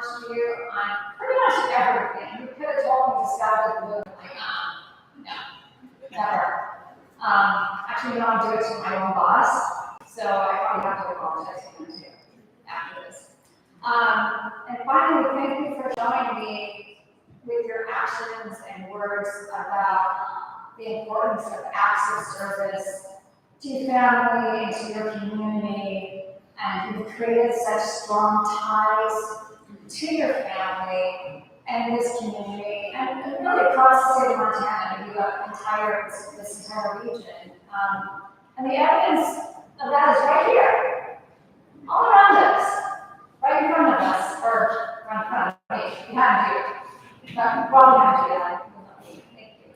challenged you on pretty much everything. You could have told me to stop at the book, like, no, never. Actually, no, I do it to my own boss, so I probably have to apologize to him too after this. And finally, thank you for showing me with your actions and words about the importance of acts of service to your family and to your community, and you've created such strong ties to your family and this community, and really across the state of Montana, maybe this entire region. And the evidence of that is right here, all around us, right in front of us, or right in front of me, behind you. Well, behind you, yeah. Thank you.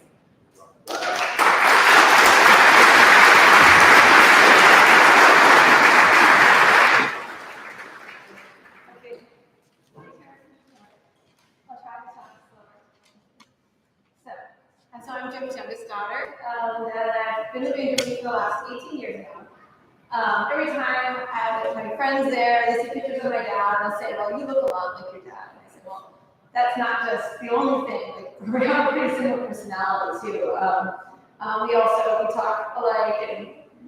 So I'm Johnke's youngest daughter, and I've been living in Johnke for the last 18 years now. Every time I have my friends there, they see pictures of my dad, and they'll say, well, you look a lot like your dad. And I say, well, that's not just the only thing. Like, we have a pretty similar personality, too. We talk alike, and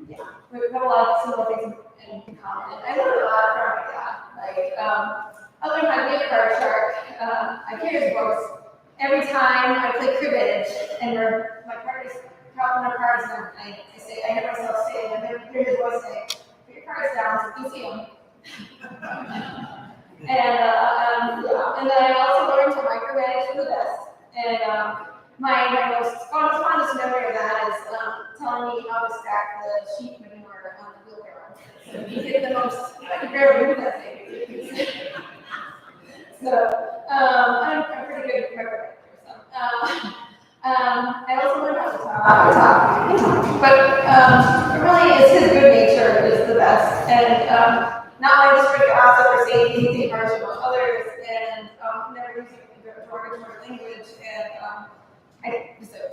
yeah, we have a lot of similar things in common. I learned a lot from my dad. Like, I learned how to be a card shark. I hear his voice every time I play cribbage, and my partner's dropping our cards, and I hear myself say, and I hear his voice say, put your cards down so you see them. And then I also learned to micromanage for the best. And my most fondest memory of that is telling me how to stack the sheep manure on the wheelbarrow. So you get the most, I can barely move that thing. So I'm pretty good at micromanaging. I also learned how to talk. But it really is his good nature is the best. And not wanting to spread gossip or say anything harsh about others, and never using derogatory language. And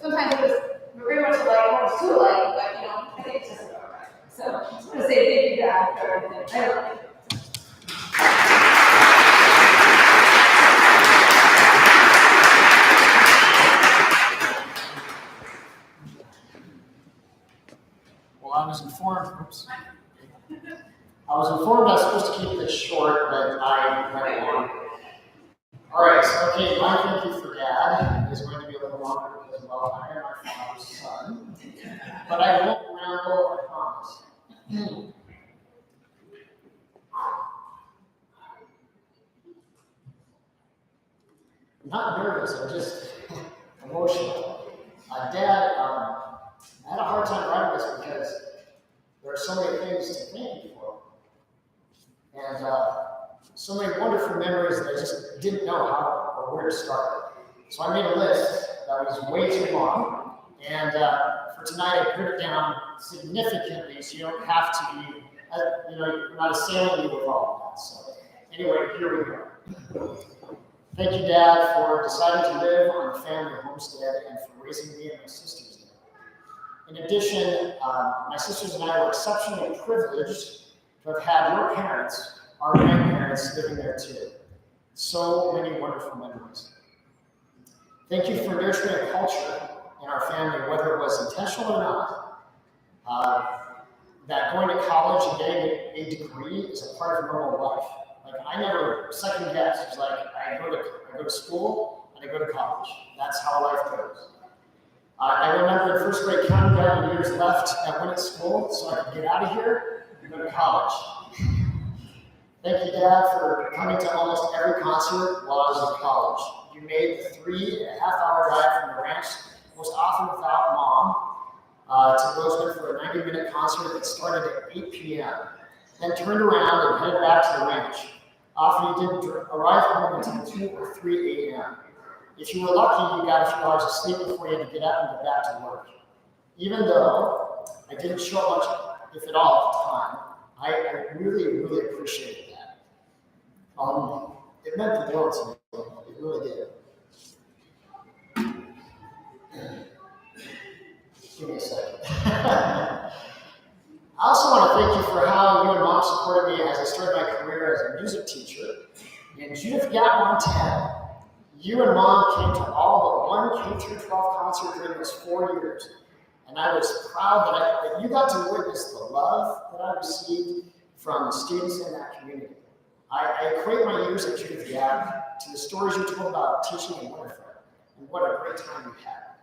sometimes it was very much alike, or too alike, but I think it's just about right. So I just want to say thank you, Dad, for everything. I love you. I was informed I was supposed to keep this short, but I went long. All right, so okay, my thank you for Dad is going to be a little longer because, well, I am my father's son, but I won't ramble, I promise. I'm not nervous, I'm just emotional. Dad, I had a hard time writing this because there are so many things to thank you for. And so many wonderful memories that I just didn't know how or where to start. So I made a list that was way too long. And for tonight, I put it down significantly so you don't have to be, you're not assailing me with all of that. So anyway, here we go. Thank you, Dad, for deciding to live on the family homestead and for raising me and my sisters. In addition, my sisters and I were exceptionally privileged to have had your parents, our grandparents, living there too. So many wonderful memories. Thank you for nurturing a culture in our family, whether it was intentional or not, that going to college and getting a degree is a part of normal life. Like, I never second guessed. It's like, I go to school and I go to college. That's how life goes. I remember in first grade counting down the years left at when at school so I could get out of here and go to college. Thank you, Dad, for coming to almost every concert while I was in college. You made the 3.5-hour drive from the ranch, most often without Mom, to Rosewood for a 90-minute concert that started at 8 p.m., then turned around and headed back to the ranch. Often you didn't arrive home until 2 or 3 a.m. If you were lucky, you got a few hours of sleep before you had to get up and get back to work. Even though I didn't show much, if at all, at the time, I really, really appreciated that. It meant the world to me. It really did. Give me a second. I also want to thank you for how you and Mom supported me as I started my career as a music teacher. In Judith Gap, Montana, you and Mom came to all but one K through 12 concert during those 4 years. And I was proud that you got to witness the love that I received from the students in that community. I equate my years at Johnke to the stories you told about teaching in Winterfell, and what a great time you had.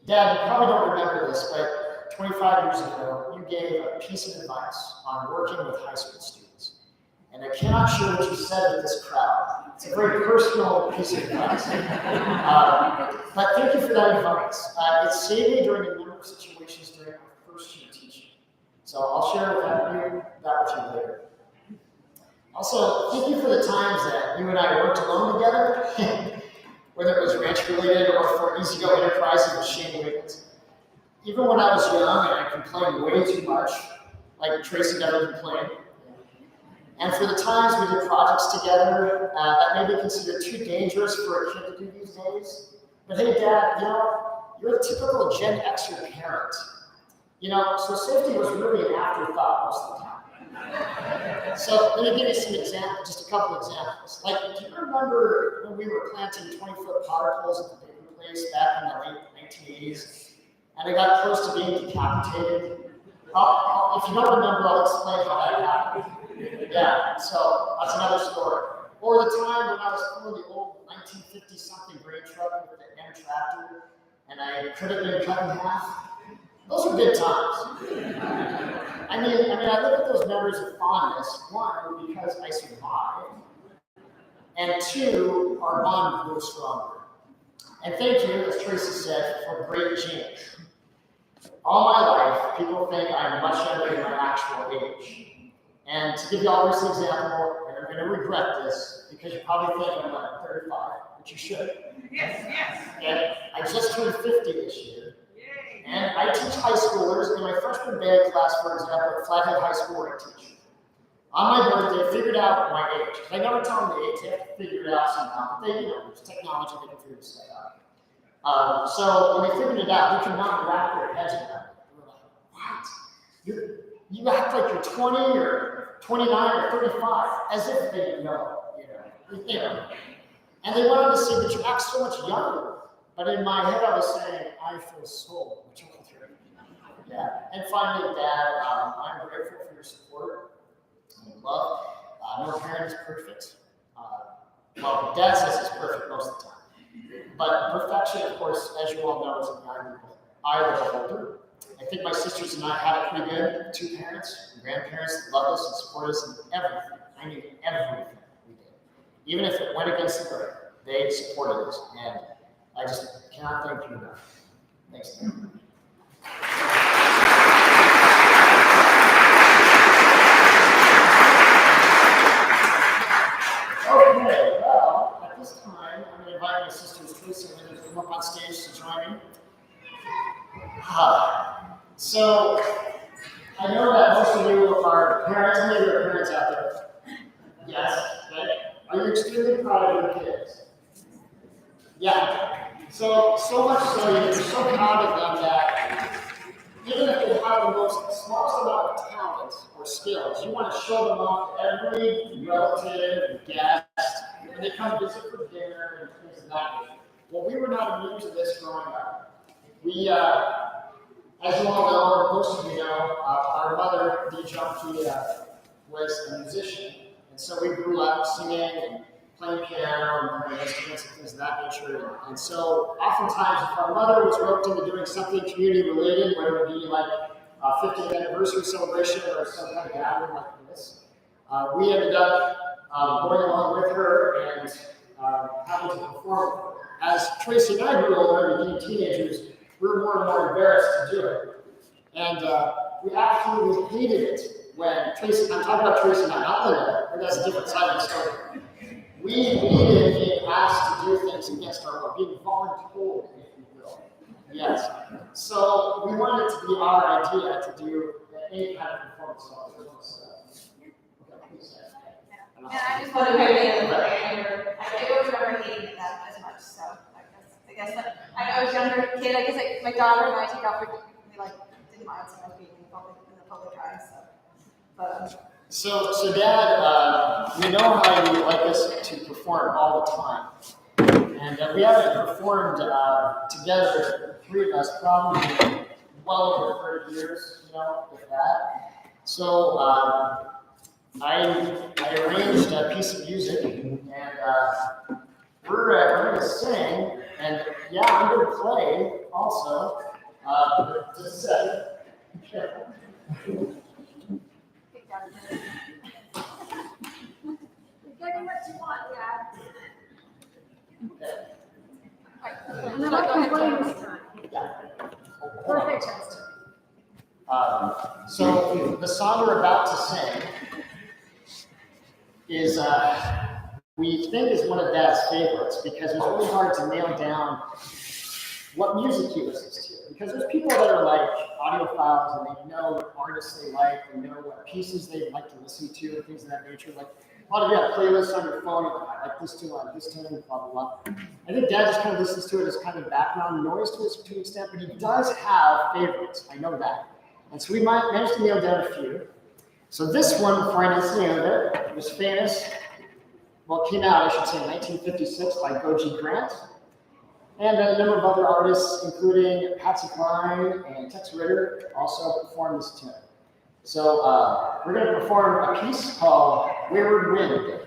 Dad, you probably don't remember this, but 25 years ago, you gave a piece of advice on working with high school students. And I cannot share what you said with this crowd. It's a very personal piece of advice. But thank you for that advice. It saved me during a number of situations during my first year teaching. So I'll share that with you later. Also, thank you for the times that you and I worked alone together, whether it was ranch related or for Easy Go Enterprises with Shane Wiggins. Even when I was young and I complained way too much, like Tracy never complained. And for the times we did projects together that may be considered too dangerous for a kid to do these days. But hey, Dad, you're a typical Gen Xer parent. So safety was really an afterthought most of the time. So let me give you some examples, just a couple examples. Like, do you remember when we were planting 20-foot power poles at the baby place back in the late 1980s? And I got close to being decapitated? If you don't remember, I'll explain how that happened. Yeah, so that's another story. Or the time when I was pulling the old 1950-something grain truck with the M tractor, and I could have been cut in half. Those are good times. I mean, I look at those memories with fondness. One, because I survived, and two, our bond grew stronger. And thank you, as Tracy said, for great genes. All my life, people think I'm much younger than my actual age. And to give you all this example, and I'm going to regret this, because you probably think I'm like 35, which you should. Yes. And I just turned 50 this year. And I teach high schoolers in my freshman band class, for example, at Flathead High School where I teach. On my birthday, I figured out my age. I never tell them the age, they have to figure it out somehow. But there's technology, they can figure this stuff out. So when they figured it out, they could not wrap their heads around it. They were like, what? You act like you're 20 or 29 or 35, as if they didn't know, And they wanted to say, but you act so much younger. But in my head, I was saying, I feel so much older. Yeah. And finally, Dad, I'm grateful for your support and love. No parent is perfect. Well, Dad says it's perfect most of the time. But perfection, of course, as you all know, is an eye of the beholder. I think my sisters and I had it pretty good. 2 parents and grandparents that loved us and supported us in everything. I mean, everything we did. Even if it went against the grain, they supported us. And I just cannot thank you enough. Thanks, Dan. Okay, well, at this time, I'm going to invite my sisters Tracy and Linda to come up on stage to join me. So, I know that most of you are parents, maybe there are parents out there. Yes, right? Are you extremely proud of your kids? Yeah. So much so you're so proud of them that even if they have the most smallest amount of talent or skills, you want to show them off to every relative and guest when they come visit for dinner and things of that nature. Well, we were not immune to this growing up. We, as you all know, or most of you know, our mother, Johnke, was a musician, and so we grew up singing and playing piano and playing instruments and things of that nature. And so oftentimes if our mother was roped into doing something community related, whether it be like a 50th anniversary celebration or some kind of gathering like this, we ended up going along with her and having to perform with her. As Tracy and I grew older and became teenagers, we were more and more embarrassed to do it. And we absolutely hated it when Tracy, I'm talking about Tracy now, not Linda, but that's a different side of the story. We hated being asked to do things against our will, being voluntold, if you will. Yes. So we wanted it to be our idea to do any kind of performance. And I just want to weigh in on I don't remember hating it that as much, so I guess that I was a younger kid. I guess my daughter and I take off we didn't mind so much being in the public eye. So, but So Dad, we know how you like us to perform all the time. And we haven't performed together, the three of us, probably well over 30 years, if that. So I arranged a piece of music, and we're going to sing, and yeah, I'm going to play also. Just a second. Getting what you want, Dad. And then I can play this time. Yeah. Perfect chance. So the song we're about to sing is, we think is one of Dad's favorites because it's really hard to nail down what music he listens to. Because there's people that are like audiophiles and they know what artists they like, they know what pieces they like to listen to and things of that nature. Like a lot of you have playlists on your phone, I like this tune on this tune, blah, blah, blah. I think Dad just kind of listens to it as kind of background noise to an extent, but he does have favorites, I know that. And so we might manage to nail down a few. So this one, before I announce the name of it, was famous, well, it came out, I should say, in 1956 by Goji Grant. And a number of other artists, including Patsy Cline and Tex Ritter, also performed this tune. So we're going to perform a piece called Wayward Wind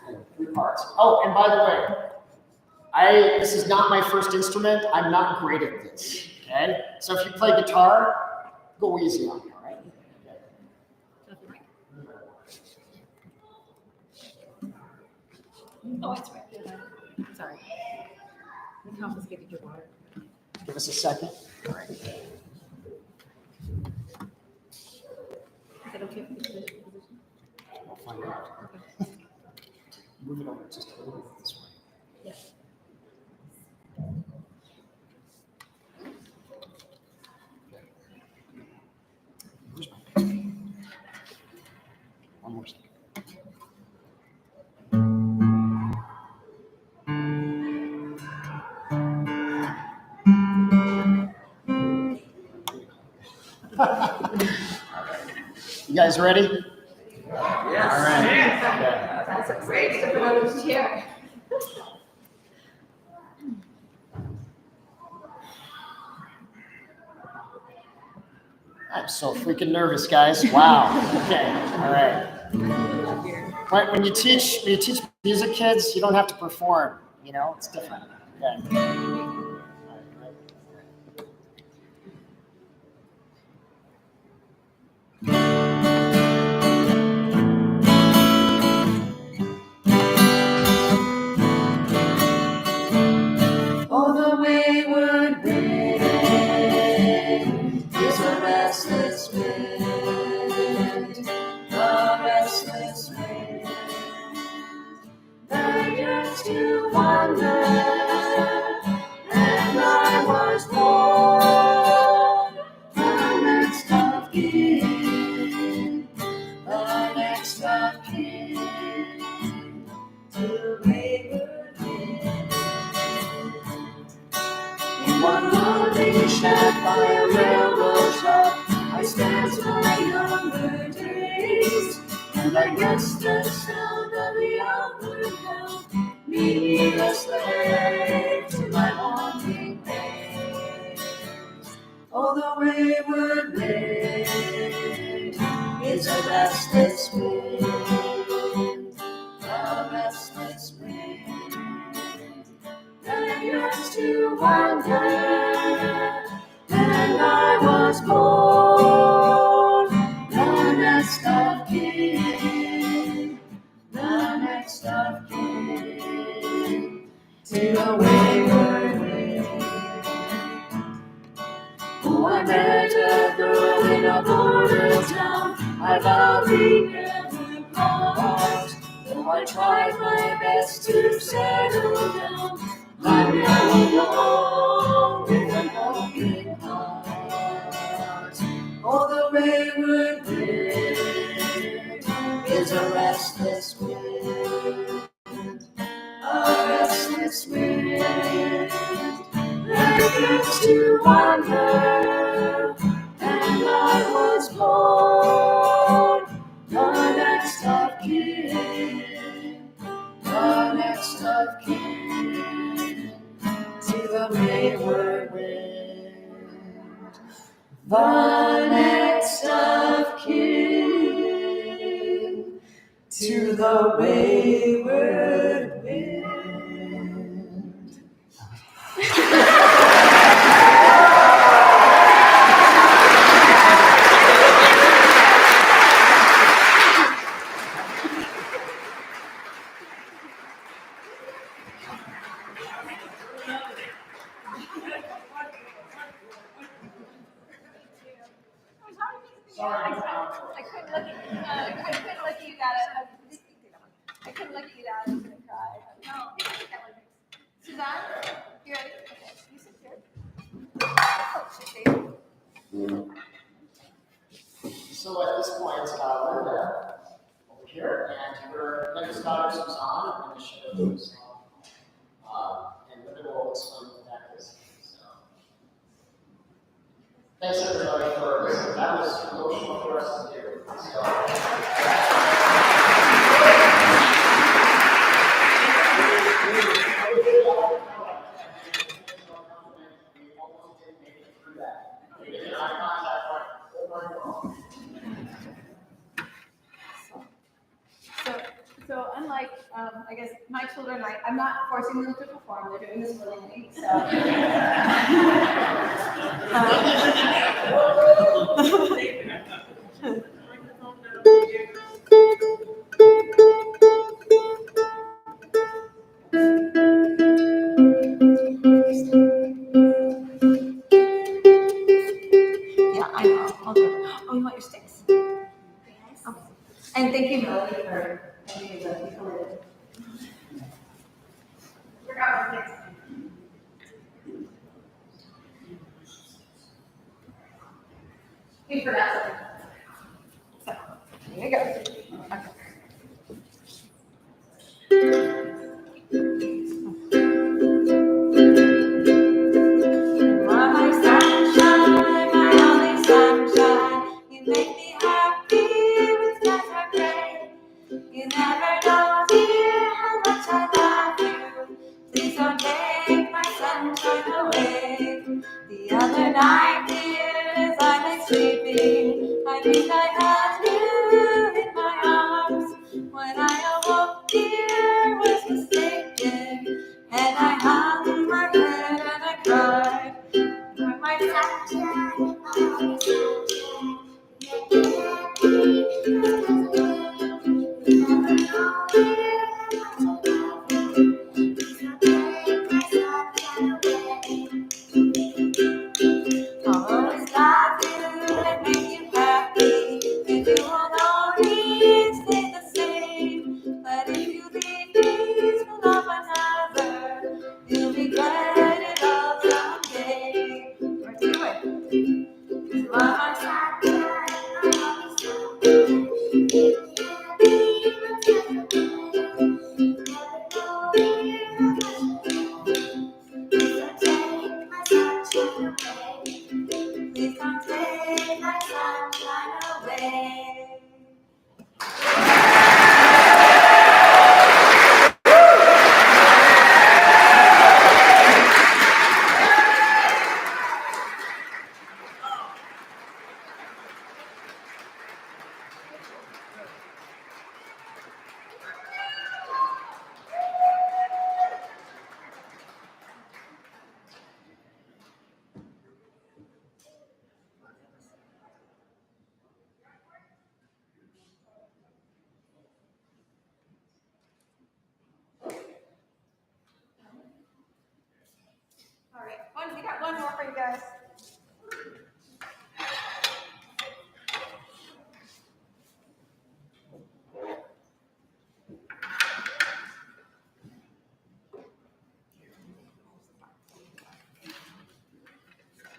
in 3 parts. Oh, and by the way, this is not my first instrument. I'm not great at this, okay? So if you play guitar, go easy on me, all right? Okay. Oh, it's right. Sorry. We confiscated your water. Give us a second. All right. Is that okay for the position? We'll find out. Okay. Move it over just a little bit this way. Yes. Where's my pen? One more second. You guys ready? Yes. All right. Okay. That's great. Step out of the chair. I'm so freaking nervous, guys. Wow. Okay. All right. Right. When you teach music kids, you don't have to perform. It's different. Okay. Oh, the wayward wind is a restless wind, a restless wind that yearns to wander. And I was born the next of kin, the next of kin to wayward wind. In one lonely shack by a railroad track, I spent my younger days, and I guess the sound of the outward bound made me a slave to my longing ways. Oh, the wayward wind is a restless wind, a restless wind that yearns to wander, and I was born the next of kin, the next of kin to a wayward wind. Oh, I met a girl in a border town, I vowed we'd never part, though I tried my best to settle down. I'm now alone with an open heart. Oh, the wayward wind is a restless wind, a restless wind that yearns to wander. And I was born the of kin to the wayward wind. The next of kin to the wayward wind. Sorry. I couldn't look at you. I couldn't look at you that. I couldn't look at you that. I was gonna cry. No, that one. Suzanne, you ready? Okay, you sit here. Oh, she's safe. So at this point, Linda, over here, and your next daughter Suzanne, I'm going to show you the song. And Linda will explain what that is. So, thanks everybody for listening. That was emotional for us to do. So, we almost didn't make it through that. We did eye contact over and over. So unlike, I guess, my children, I'm not forcing them to perform. They're doing this willingly. So. Yeah, I know. I'll do it. Oh, you want your sticks? Yes. Okay. And thank you, Melody, for having the ukulele. Forgot my sticks. You forgot something. So, here you go. Okay. My sunshine, my only sunshine, you make me happy with skies are gray. You never know, dear, how much I love you. Please don't take my sunshine away. The other night, dear, as I lay sleeping, I think I had you in my arms. When I awoke, dear, was mistaken, and I hung my head and I cried. For my sunshine, my only sunshine, you make me happy with skies are gray. You never know, dear, how much I love you. Please don't take my sunshine away. I'll always love you and make you happy, and you will always stay the same. But if you leave me to love another, you'll regret it all someday. Or do it. 'Cause my sunshine, my only sunshine, you make me happy with skies are gray. You never know, dear, how much I love you. Please don't take my sunshine away. Please don't take my sunshine away. All right, we got one more for you guys.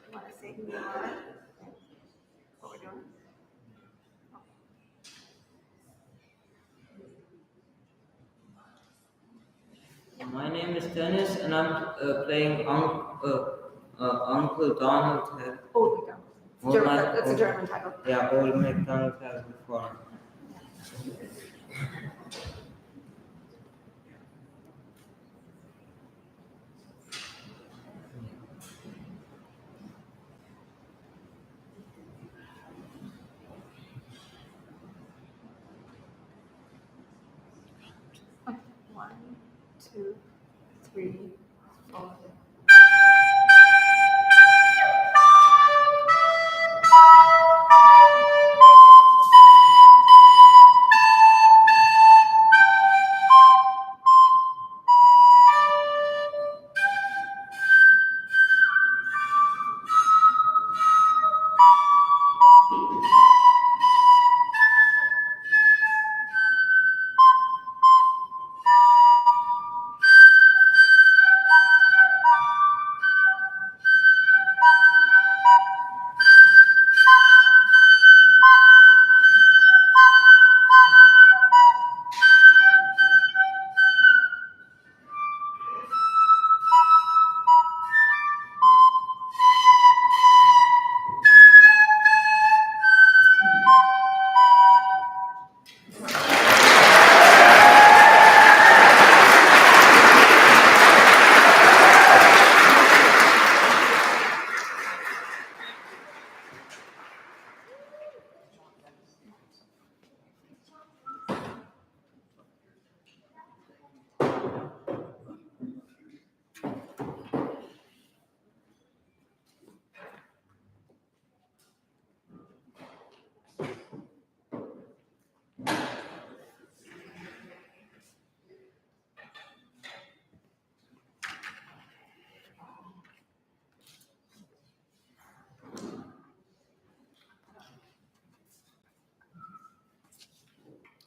You want to say who you are? What we're doing? My name is Dennis, and I'm playing Uncle Donald had. Old McDonald. That's a German title. Yeah, Old MacDonald had before. 1, 2, 3, 4.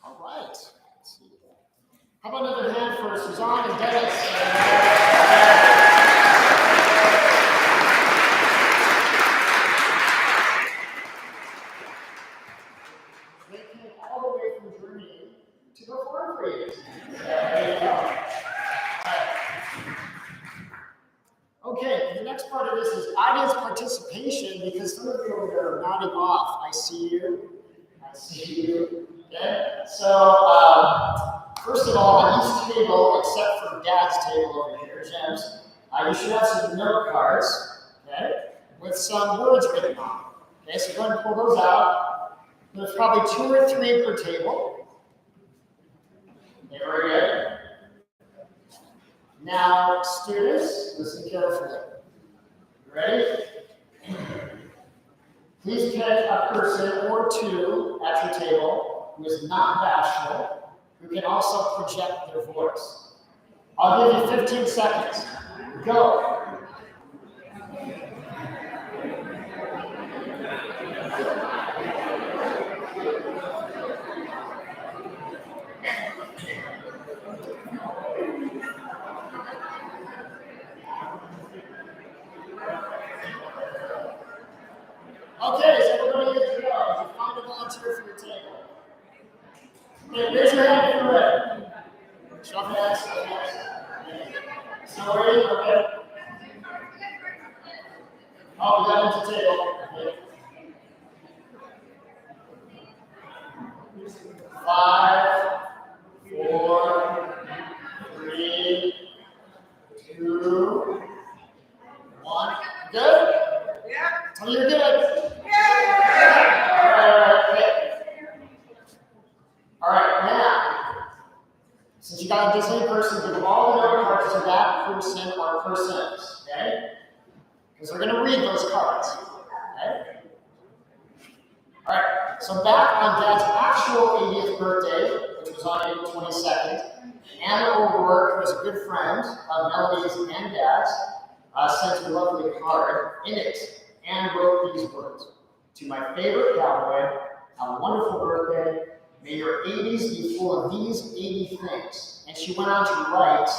All right. Let's see. How about another hand for Suzanne and Dennis? They came all the way from Germany to perform for you. There you go. All right. Okay, the next part of this is audience participation because some of you over there are nodding off. I see you. I see you. Okay? So, first of all, on each table, except for Dad's table over here, Jim's, you should have some note cards, okay, with some words written on them. Okay, so go ahead and pull those out. There's probably 2 or 3 per table. Okay, very good. Now, students, listen carefully. You ready? Please pick a person or 2 at your table who is not bashful, who can also project their voice. I'll give you 15 seconds. Go. Okay, so everybody is to go. You find a volunteer for your table. Okay, raise your hand if you're ready. Show hands, show hands. So ready? Okay. Oh, we got into table. Okay. 5, 4, 3, 2, 1. Good? Yeah. Tell me you're good. All right, now, since you got a Disney person, give them all the note cards to that person or persons, okay? Because we're going to read those cards, okay? All right, so back on Dad's actual 80th birthday, which was on April 22nd, Anna O'Rourke, who is a good friend of Melody's and Dad's, sent a lovely card in it and wrote these words. To my favorite cowboy, have a wonderful birthday. May your 80s be full of these 80 things. And she went on to write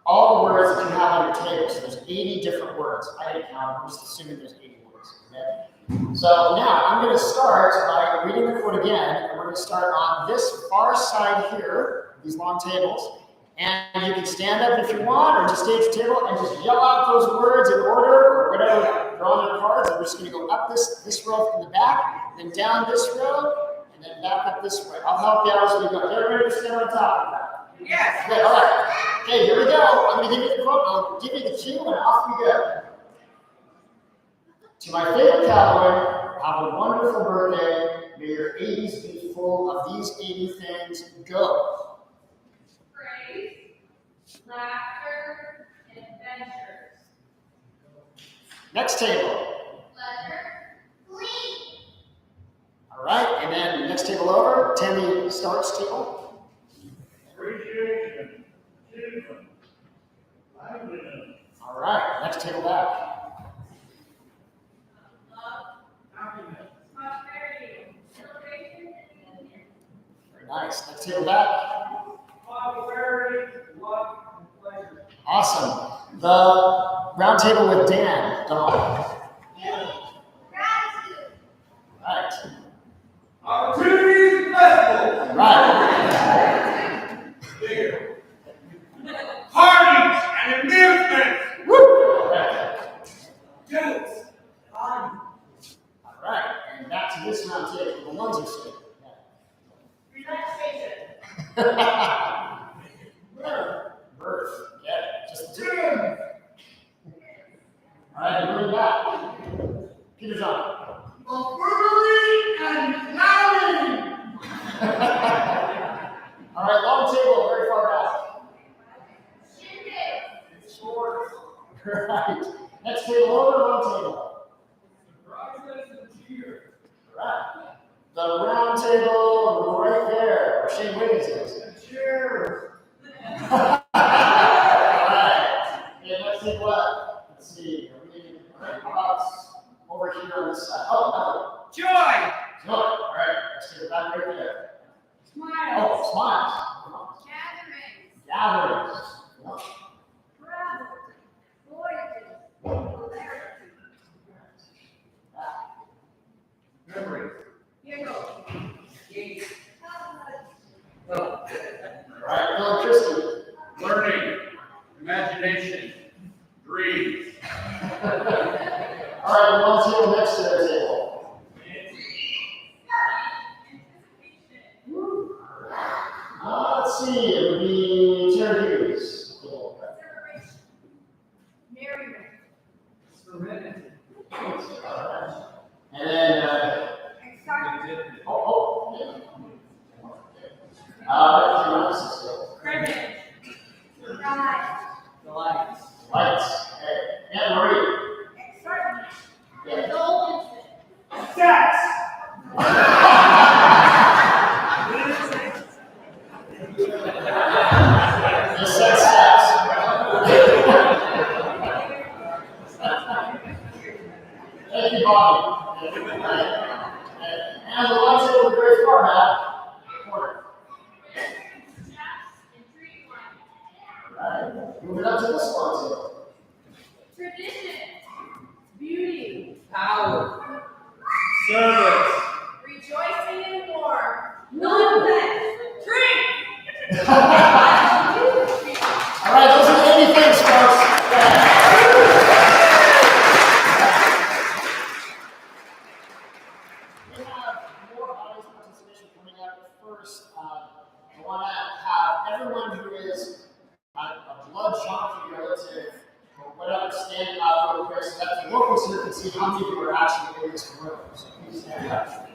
all the words that you have on your table. So there's 80 different words. I didn't count, I'm just assuming there's 80 words. Okay? So now I'm going to start by reading the quote again, and we're going to start on this far side here, these long tables. And you can stand up if you want, or just stay at your table and just yell out those words in order, or whatever they're on your cards. And we're just going to go up this row from the back, then down this row, and then back up this way. I'll help you out as we go. Everybody just stand on top of that. Yes. Good, all right. Okay, here we go. I'm going to give you the quote. I'll give you the cue, and off we go. To my favorite cowboy, have a wonderful birthday. May your 80s be full of these 80 things. Go. Praise Next table. All right, and then next table over, Tammy starts table. Appreciation, achievement, liveliness, All right, next table back. happiness, Very nice. Next table back. popularity, luck, and pleasure. Awesome. The round table with Dan. Don. Right. Opportunities and festivals, Right. bigger. Parties and amusements, Woo. jokes, fun, All right, and back to this round table. The ones are sitting. relaxation, Birth. Yeah, just do it. All right, bring it back. Peter John. verbally and loudly. All right, long table, very far back. Sports, Right. Next table over, long table. surprises and cheers. Right. The round table right there, where Shane Wiggins is. Cheers. All right. Okay, let's take what? Let's see. How about over here on this side? Oh, Joy, no. All right. Let's take it back right there. Oh, smiles. Come on. Gatherings. Come on. memories, All right, Bill and Christie. learning, imagination, dreams. All right, long table next to their table. Let's see, it would be Terry Hughes. Serenity, And then, yeah. delights, Lights. Okay. Anne Marie. Yeah. sex, The sex. Thank you, Bobby. And the lights over the very far back. Corner. All right. Moving up to this one too. Tradition, beauty, power, service, rejoicing in war, nonsense, drink. All right, those are the 80 things, folks. We have more audience participation coming up. First, I want to have everyone who is a blood Johnke relative or whatever stand up real quick so that the locals here can see how many people are actually in this room. So please stand up.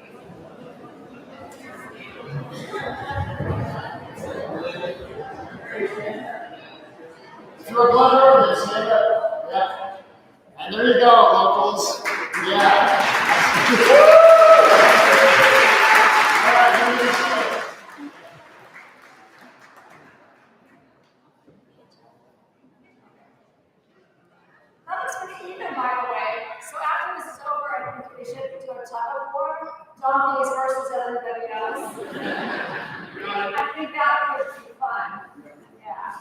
If you're a blood relative, stand up. Yeah. And there you go, locals. Yeah. All right, let me just see. That looks pretty even, by the way. So after this is over, I think we should do a tug of war. Donkeys versus everybody else. I think that would be fun. Yeah.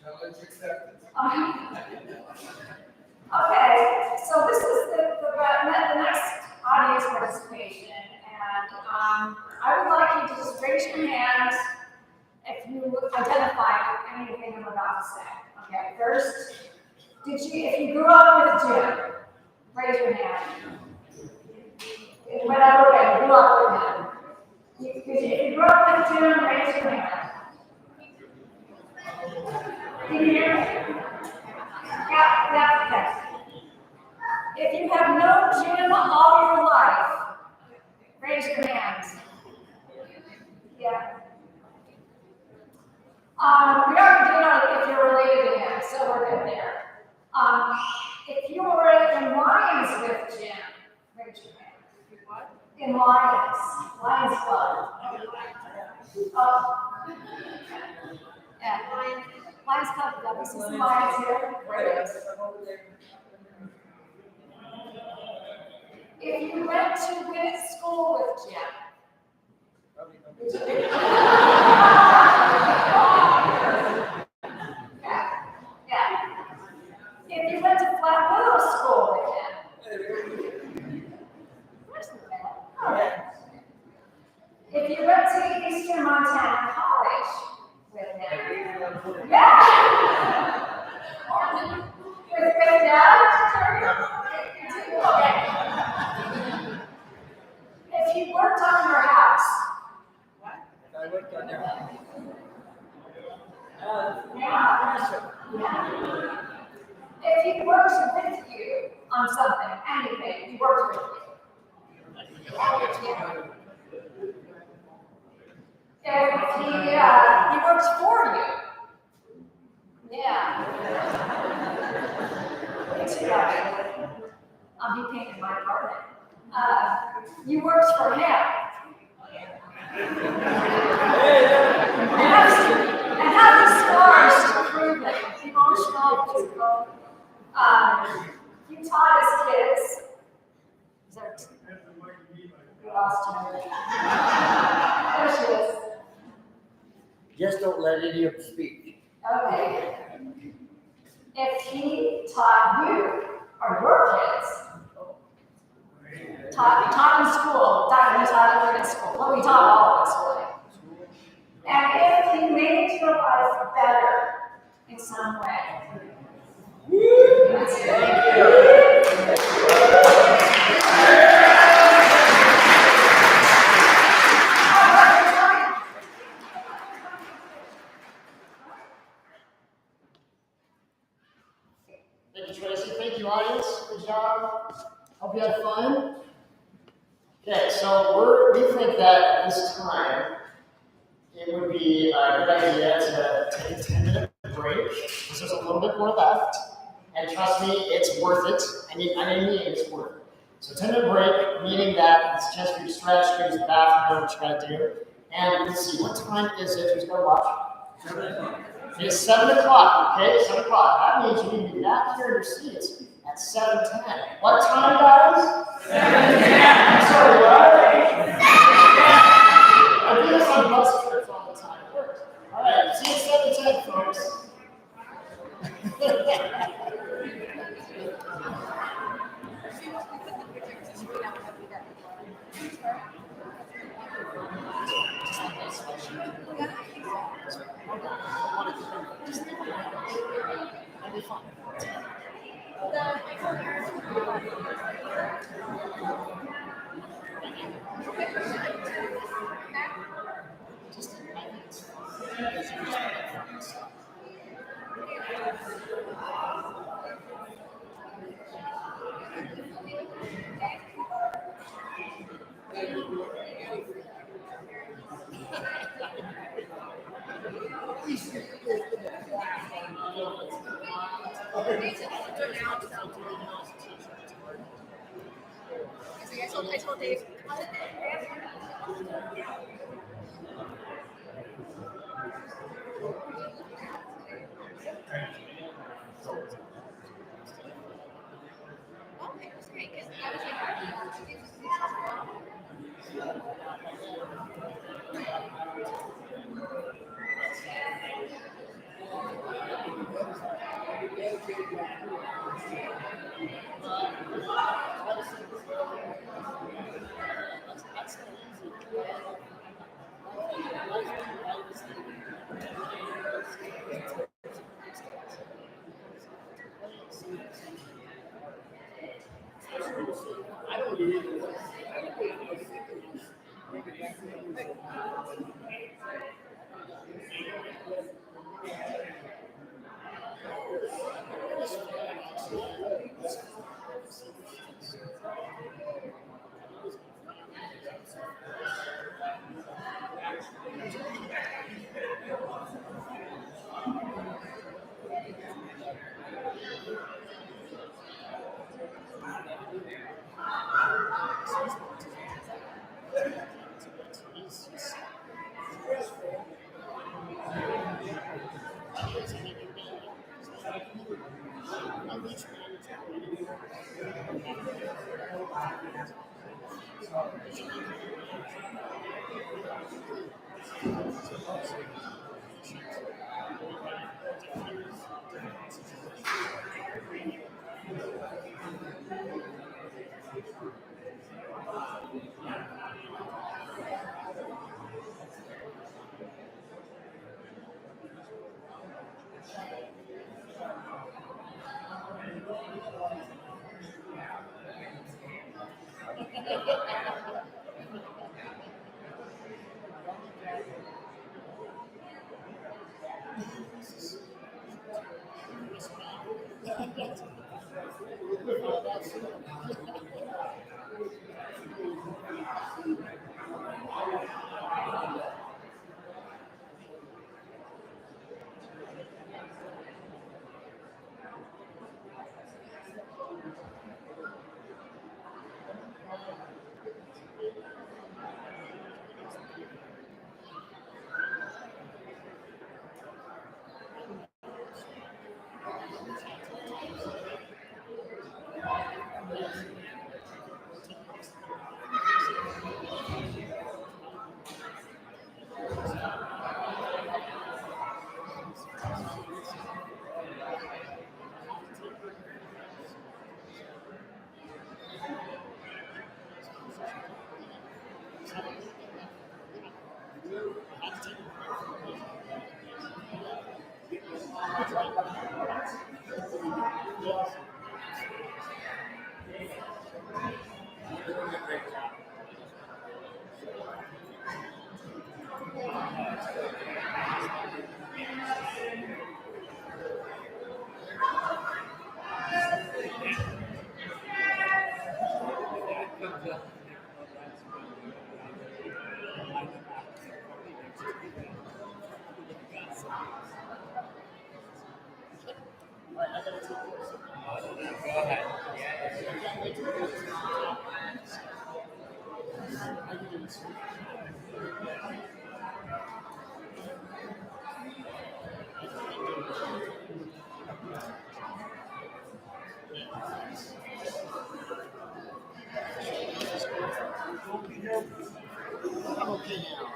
challenge accepted. Okay, so this is the next audience participation, and I would like you to just raise your hand if you identify with anything I'm about to say. Okay, first, if you grew up with Jim, raise your hand. In whatever way, you grew up with him. If you grew up with Jim, raise your hand. Can you hear me? Yeah, okay. If you have known Jim all your life, raise your hands. Yeah. We already did on if you're related to him, so we're good there. If you already Lions. Lions Club. Oh. Yeah. Lions Club. Yeah, we see some lions here. Great. If you went to Winnett School with Jim. Yeah. If you went to Flat Willow School with him. Where's the middle? All right. If you went to Eastern Montana College with him. Yeah. With Dad? Okay. If you worked on your house. I worked on their house. Yeah. If he works with you on something, anything, he works with you. If he works for you. Yeah. Me too, actually. He painted my apartment. You works for him. And have the scars to prove it. Emotional, physical. You taught his kids. Is there we lost her. There she is. Just don't let any of them speak. Okay. If he taught you or your kids, taught in school, taught in school. Well, we taught all of us, really. And if he made your life better in some way. Thank you, Tracy. Thank you, audience. Good job. Hope you had fun. Okay, so we think that at this time, it would be a good idea to take a 10-minute break. This is a little bit more left. And trust me, it's worth it. I mean it's worth it. So 10-minute break, meaning that it's just for you to stretch, go to the bathroom, what you gotta do. And let's see, what time is it? Who's gonna watch? It's 7 o'clock, okay? 7 o'clock. That means you need to be back here in your seats at 7:10. What time, guys? 7:10. Sorry, what? I do this on bus trips all the time. It works. All right, see you at 7:10, folks. I told Dave. I'm okay now.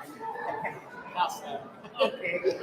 Pass that. Okay.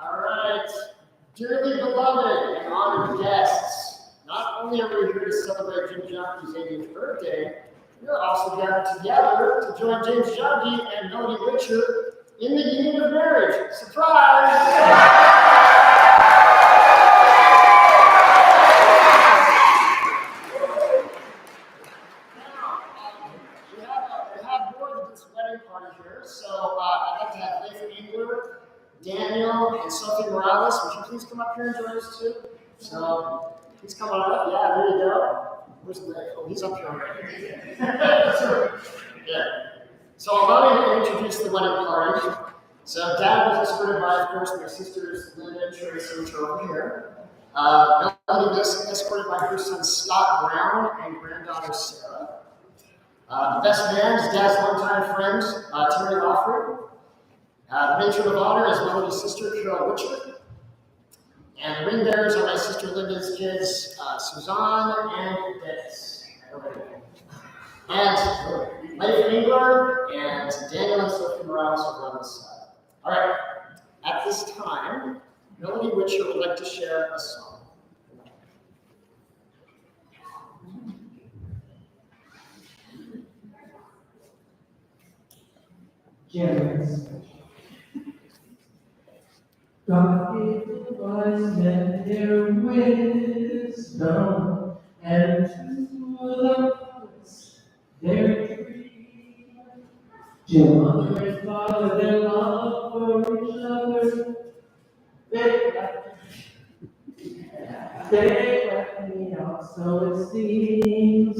All right, dearly beloved and honored guests, not only are we here to celebrate Jim Johnke's 80th birthday, we are also gathered together to join James Johnke and Melody Witcher in the union of marriage. Surprise! We have more than this wedding party here, so I'd like to have Nathan Engler, Daniel, and Sophie Morales. Would you please come up here and join us too? So please come on up. Yeah, there you go. Where's the? Oh, he's up here already. Sure. Yeah. So allow me to introduce the wedding party. So Dad was escorted by, of course, my sisters Linda and Tracy, which are over here. Melody was escorted by her son Scott Brown and granddaughter Sarah. The best man is Dad's longtime friend, Terry Offred. The matron of honor is Melody's sister, Carol Witcher. And the ring bearers are my sister Linda's kids, Suzanne and Dennis. And Nathan Engler and Daniel and Sophie Morales are on this side. All right, at this time, Melody Witcher would like to share a song. Generous. God gave the wise men their wisdom, and to the poets their dream. To mother and father their love for each other. They left me out, so it seems.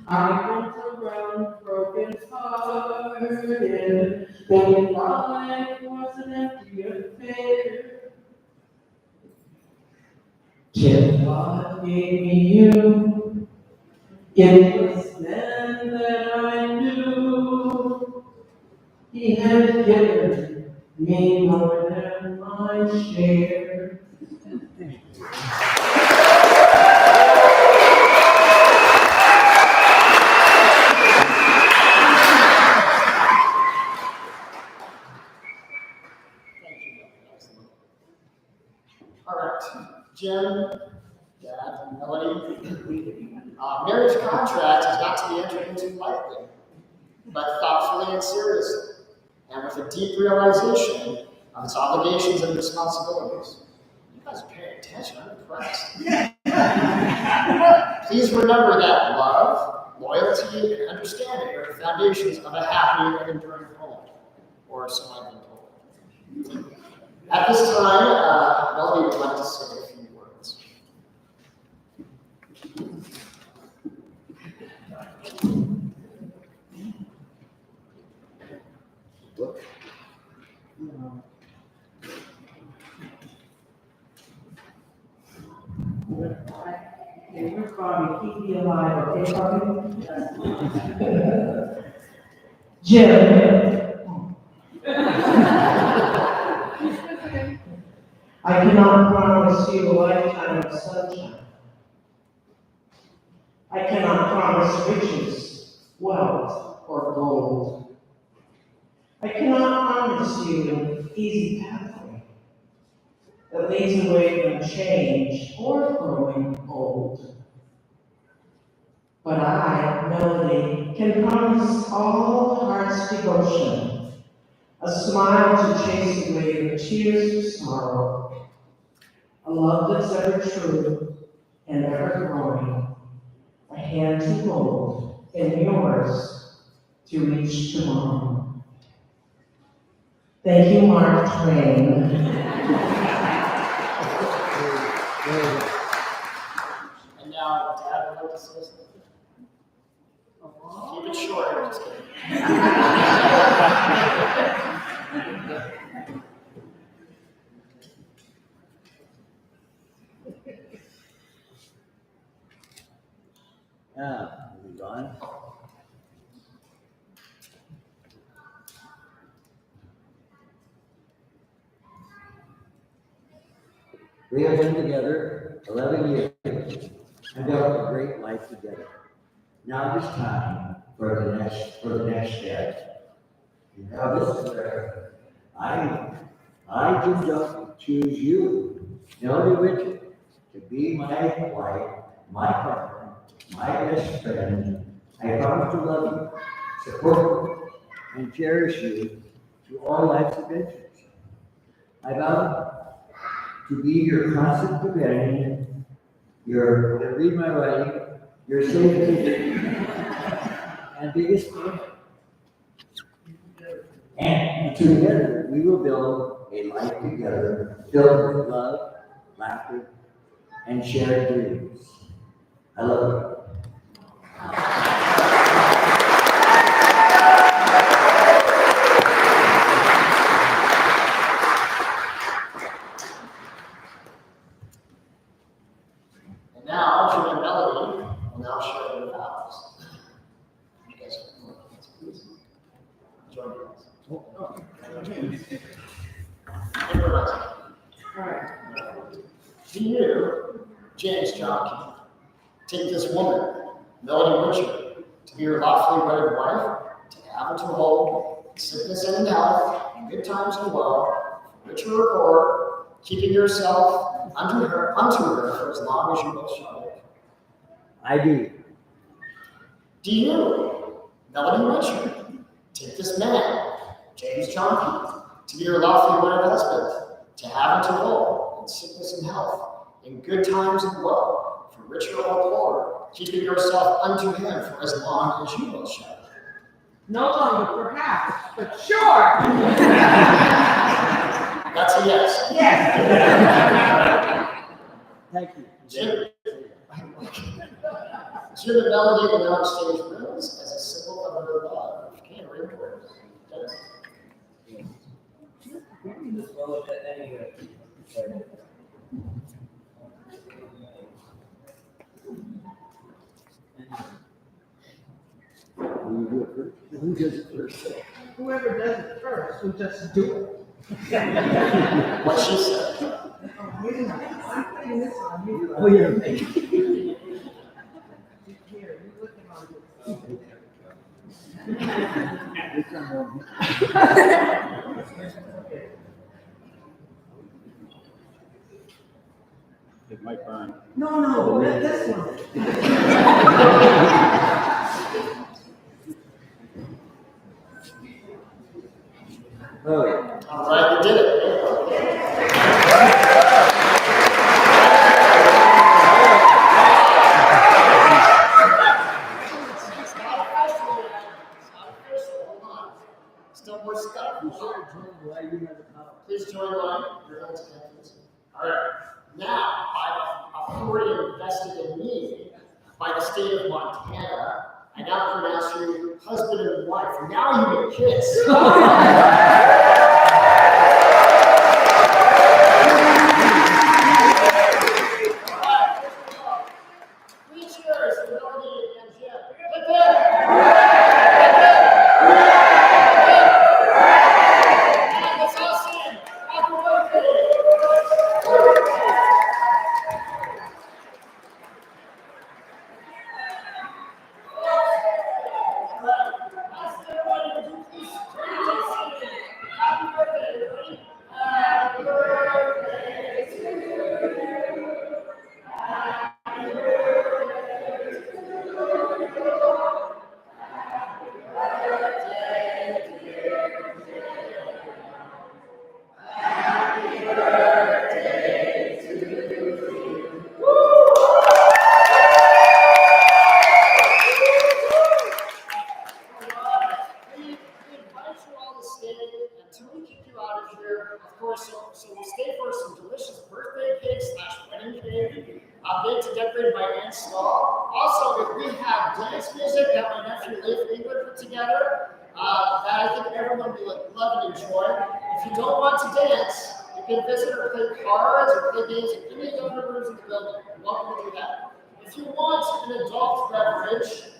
I went around broken hearted, thinking life was an empty affair. Till God gave me you, it was then that I knew He had given me more than my share. All right, Jim, Dad, and Melody. Marriage contract is not to be entered into lightly, but thoughtfully and seriously, and with a deep realization of its obligations and responsibilities. You guys are paying attention, I'm impressed. Please remember that love, loyalty, and understanding are the foundations of a happy and enduring home, or so I've been told. At this time, Melody would like to say a few words. We're probably keep me alive, okay, Bobby? Jim. I cannot promise you a lifetime of sunshine. I cannot promise riches, wealth, or gold. I cannot promise you an easy pathway that leads away from change or growing old. But I, Melody, can promise all heart's devotion, a smile to chase away your tears of sorrow, a love that's ever true and ever growing, a hand to hold and yours to reach tomorrow. Thank you, Mark Twain. And now, Dad would like to say something. Keep it short, I'm just kidding. Moving on. We have been together 11 years and built a great life together. Now it is time for the next step. Now this is where I, Jim Johnke, choose you, Melody Richard, to be my wife, my partner, my best friend. I promise to love you, support you, and cherish you through all life's adventures. I vow to be your constant companion, to read my writing, your safety, and biggest fan. And together we will build a life together filled with love, laughter, and shared dreams. I love you. And now, Jim and Melody will now share their vows. You guys are please join me. Do you, James Johnke, take this woman, Melody Richard, to be your lawfully wedded wife, to have and to hold, in sickness and in health, in good times and woe, rich or poor, keeping yourself unto her for as long as you both shall live? I do. Do you, Melody Richard, take this man, James Johnke, to be your lawfully wedded husband, to have and to hold, in sickness and health, in good times and woe, for richer or poor, keeping yourself unto him for as long as you both shall live? No longer perhaps, but sure. That's a yes. Yes. Thank you. Jim and Melody will now exchange rings as a symbol of their love. Can't read words. Who does it first? Whoever does it first, will just do it. What she said. I'm putting this on you. Oh, yeah. Here, you looking on It might burn. No, this one. Oh, yeah. All right, you did it. Still more stuff. Please join line. Your hands again, please. All right. Now, by the authority invested in me by the state of Montana, I now pronounce you husband and wife. Now you may kiss. big to decorate my install. Also, if we have dance music that my nephew Leif England put together, that I think everyone would love and enjoy. If you don't want to dance, you can visit or play cards or play games in any of the other rooms in the building. You're welcome to do that. If you want an adult beverage,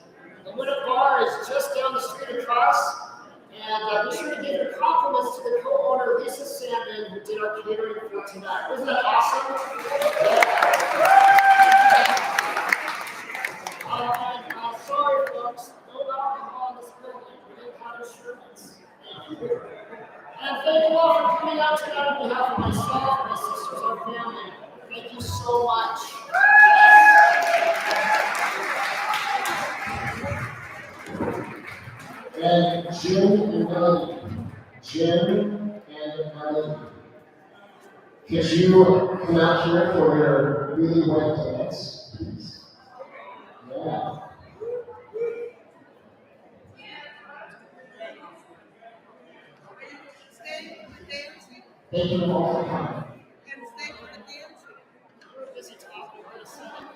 the Winter Bar is just down the street across. And be sure to give your compliments to the co-owner, Lisa Sandman, who did our catering for tonight. Isn't that awesome? Sorry, folks, no alcohol in this building. We didn't have insurance. And thank you all for coming out tonight on behalf of myself, my sisters, our family. Thank you so much. And Jim and Melody. Jim and Melody. Could you come out here for your really wet dance, please? Yeah. Thank you all for coming. We're busy talking. We're excited.